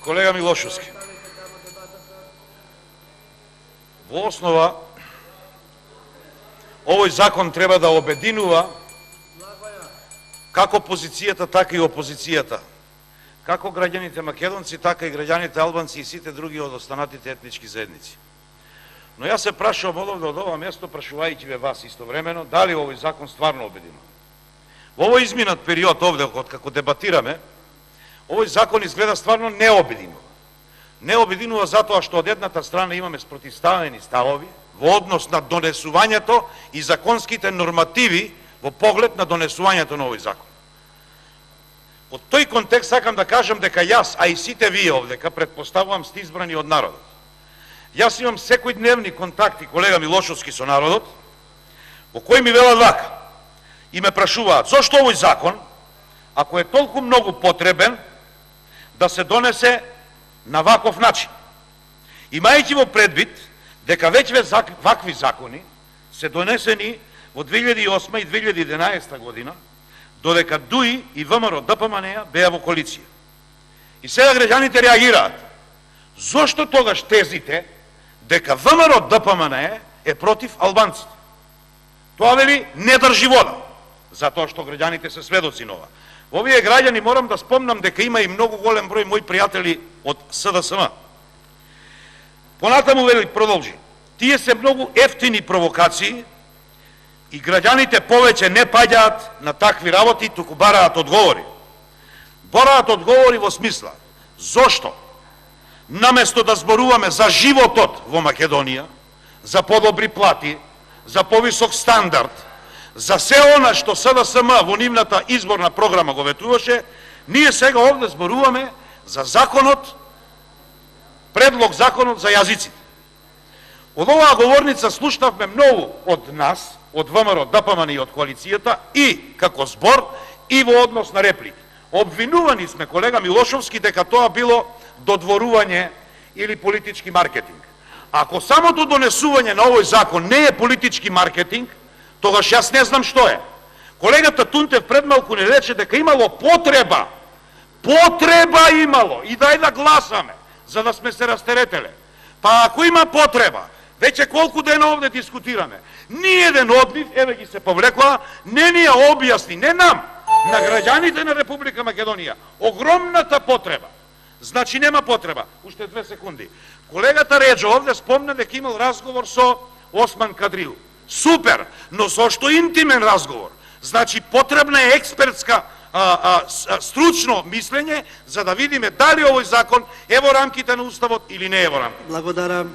Колега Милошовски, во основа овој закон треба да обединува како позицијата, така и опозицијата, како граѓаните македонци, така и граѓаните албанци и сите други од останатите етнички заедници. Но јас се прашувам одовде од ова место, прашувајќи ве вас истовремено, дали овој закон стварно обединува. Во овој изминат период овде, како дебатираме, овој закон изгледа стварно не обединува. Не обединува затоа што од едната страна имаме спротивставени ставови во однос на донесувањето и законските нормативи во поглед на донесувањето на овој закон. Од тој контекст сакам да кажам дека јас, а и сите вие овдека, предпоставувам сте избрани од народот. Јас имам секојдневни контакти, колега Милошовски, со народот, во кој ми велат вака и ме прашуваат зошто овој закон, ако е толку многу потребен, да се донесе на ваков начин. Имајќи во предвид дека веќе вакви закони се донесени во 2008 и 2011 година, додека ДУИ и ВМРО ДПМН беа во коалиција. И сега граѓаните реагираат. Зошто тогаш тезите дека ВМРО ДПМН е против албанците? Тоа вели не држи вода, затоа што граѓаните се сведоци на ова. Во овие граѓани морам да спомнам дека има и многу голем број мои пријатели од СДСМ. Понатаму вели, продолжи, тие се многу ефтини провокации и граѓаните повеќе не паѓаат на такви работи, туку бараат одговори. Бараат одговори во смисла, зошто наместо да зборуваме за животот во Македонија, за подобри плати, за повисок стандард, за се она што СДСМ во нивната изборна програма го ветуваше, ние сега овде зборуваме за законот, предлог законот за јазиците. Од оваа говорница слушнавме многу од нас, од ВМРО, ДПМН и од коалицијата, и како збор, и во однос на реплики. Обвинувани сме, колега Милошовски, дека тоа било додворување или политички маркетинг. Ако самото донесување на овој закон не е политички маркетинг, тогаш јас не знам што е. Колегата Тунтев пред малку не рече дека имало потреба имало, и дај да гласаме, за да сме се растеретеле. Па ако има потреба, веќе колку дена овде дискутираме, ниеден од нив, еве ги се повлекоа, не ни ја објасни, не нам, на граѓаните на Република Македонија, огромната потреба. Значи нема потреба. Уште 2 секунди. Колегата Реджо овде спомна дека имал разговор со Осман Кадрил. Супер, но зошто интимен разговор? Значи потребна е експертска стручно мислење за да видиме дали овој закон е во рамките на Уставот или не е во рамките. Благодарам.